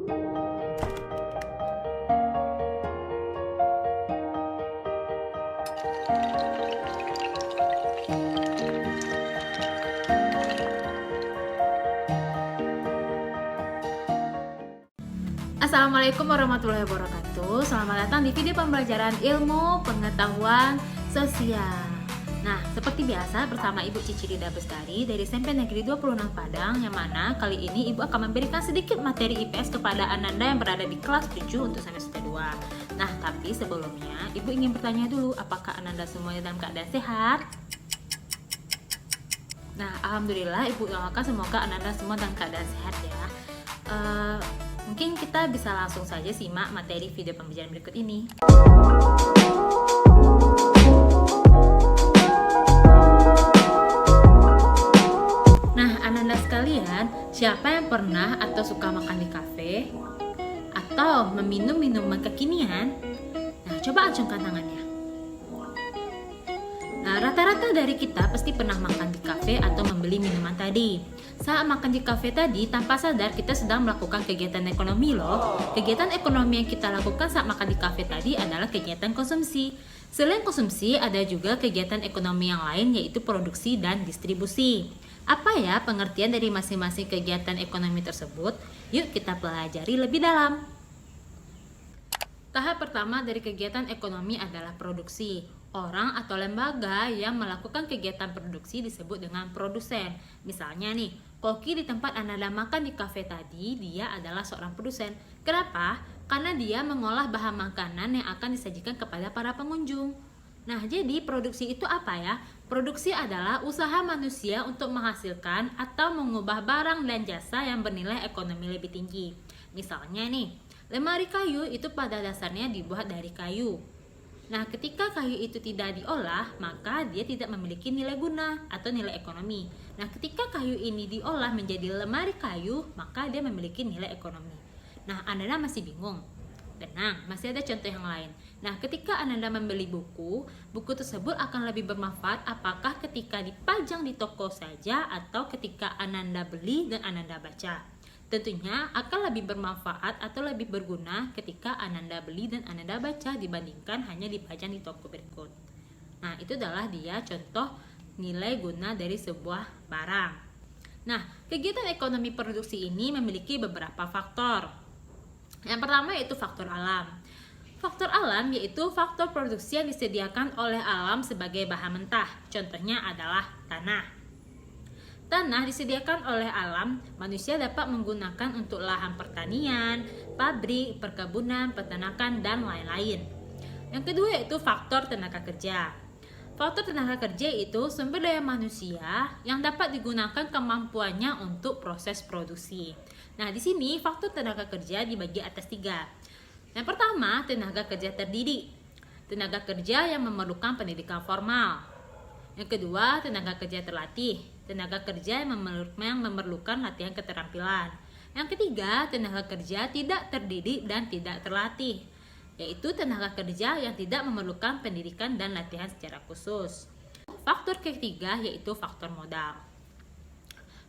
Assalamualaikum warahmatullahi wabarakatuh. Selamat datang di video pembelajaran ilmu pengetahuan sosial. Nah, seperti biasa bersama Ibu Cici Rida Bestari dari SMP Negeri 26 Padang, yang mana kali ini Ibu akan memberikan sedikit materi IPS kepada Ananda yang berada di kelas 7 untuk semester 2. Nah, tapi sebelumnya Ibu ingin bertanya dulu, apakah Ananda semuanya dalam keadaan sehat? Nah, alhamdulillah Ibu doakan semoga Ananda semua dalam keadaan sehat ya. Mungkin kita bisa langsung saja simak materi video pembelajaran berikut ini. Nah, Ananda sekalian, siapa yang pernah atau suka makan di kafe? Atau meminum minuman kekinian? Nah, coba acungkan tangannya. Nah, rata-rata dari kita pasti pernah makan di kafe atau membeli minuman tadi. Saat makan di kafe tadi, tanpa sadar kita sedang melakukan kegiatan ekonomi loh. Kegiatan ekonomi yang kita lakukan saat makan di kafe tadi adalah kegiatan konsumsi. Selain konsumsi, ada juga kegiatan ekonomi yang lain, yaitu produksi dan distribusi. Apa ya pengertian dari masing-masing kegiatan ekonomi tersebut? Yuk kita pelajari lebih dalam. Tahap pertama dari kegiatan ekonomi adalah produksi. Orang atau lembaga yang melakukan kegiatan produksi disebut dengan produsen. Misalnya nih, koki di tempat Ananda makan di kafe tadi, dia adalah seorang produsen. Kenapa? Karena dia mengolah bahan makanan yang akan disajikan kepada para pengunjung. Nah, jadi produksi itu apa ya? Produksi adalah usaha manusia untuk menghasilkan atau mengubah barang dan jasa yang bernilai ekonomi lebih tinggi. Misalnya nih, lemari kayu itu pada dasarnya dibuat dari kayu. Nah, ketika kayu itu tidak diolah, maka dia tidak memiliki nilai guna atau nilai ekonomi. Nah, ketika kayu ini diolah menjadi lemari kayu, maka dia memiliki nilai ekonomi. Nah, Ananda masih bingung? Tenang, masih ada contoh yang lain. Nah, ketika Ananda membeli buku tersebut akan lebih bermanfaat apakah ketika dipajang di toko saja atau ketika Ananda beli dan Ananda baca. Tentunya akan lebih bermanfaat atau lebih berguna ketika Ananda beli dan Ananda baca dibandingkan hanya dipajang di toko berikut. Nah, itu adalah dia contoh nilai guna dari sebuah barang. Nah, kegiatan ekonomi produksi ini memiliki beberapa faktor. Yang pertama yaitu faktor alam. Faktor alam yaitu faktor produksi yang disediakan oleh alam sebagai bahan mentah. Contohnya adalah tanah. Tanah disediakan oleh alam, manusia dapat menggunakan untuk lahan pertanian, pabrik, perkebunan, peternakan, dan lain-lain. Yang kedua yaitu faktor tenaga kerja. Faktor tenaga kerja itu sumber daya manusia yang dapat digunakan kemampuannya untuk proses produksi. Nah, di sini faktor tenaga kerja dibagi atas 3. Yang pertama, tenaga kerja terdidik. Tenaga kerja yang memerlukan pendidikan formal. Yang kedua, tenaga kerja terlatih. Tenaga kerja yang memerlukan latihan keterampilan. Yang ketiga, tenaga kerja tidak terdidik dan tidak terlatih, yaitu tenaga kerja yang tidak memerlukan pendidikan dan latihan secara khusus. Faktor ketiga yaitu faktor modal.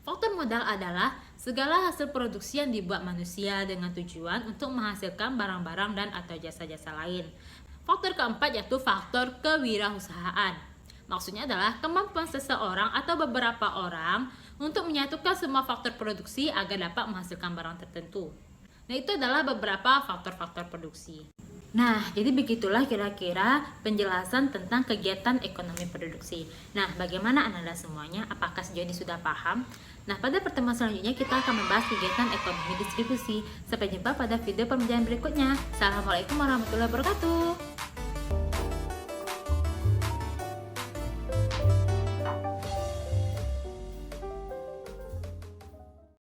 Faktor modal adalah segala hasil produksi yang dibuat manusia dengan tujuan untuk menghasilkan barang-barang dan atau jasa-jasa lain. Faktor keempat yaitu faktor kewirausahaan. Maksudnya adalah kemampuan seseorang atau beberapa orang untuk menyatukan semua faktor produksi agar dapat menghasilkan barang tertentu. Nah, itu adalah beberapa faktor-faktor produksi. Nah, jadi begitulah kira-kira penjelasan tentang kegiatan ekonomi produksi. Nah, bagaimana Ananda semuanya? Apakah sejauh ini sudah paham? Nah, pada pertemuan selanjutnya kita akan membahas kegiatan ekonomi distribusi. Sampai jumpa pada video pembelajaran berikutnya. Assalamualaikum warahmatullahi wabarakatuh.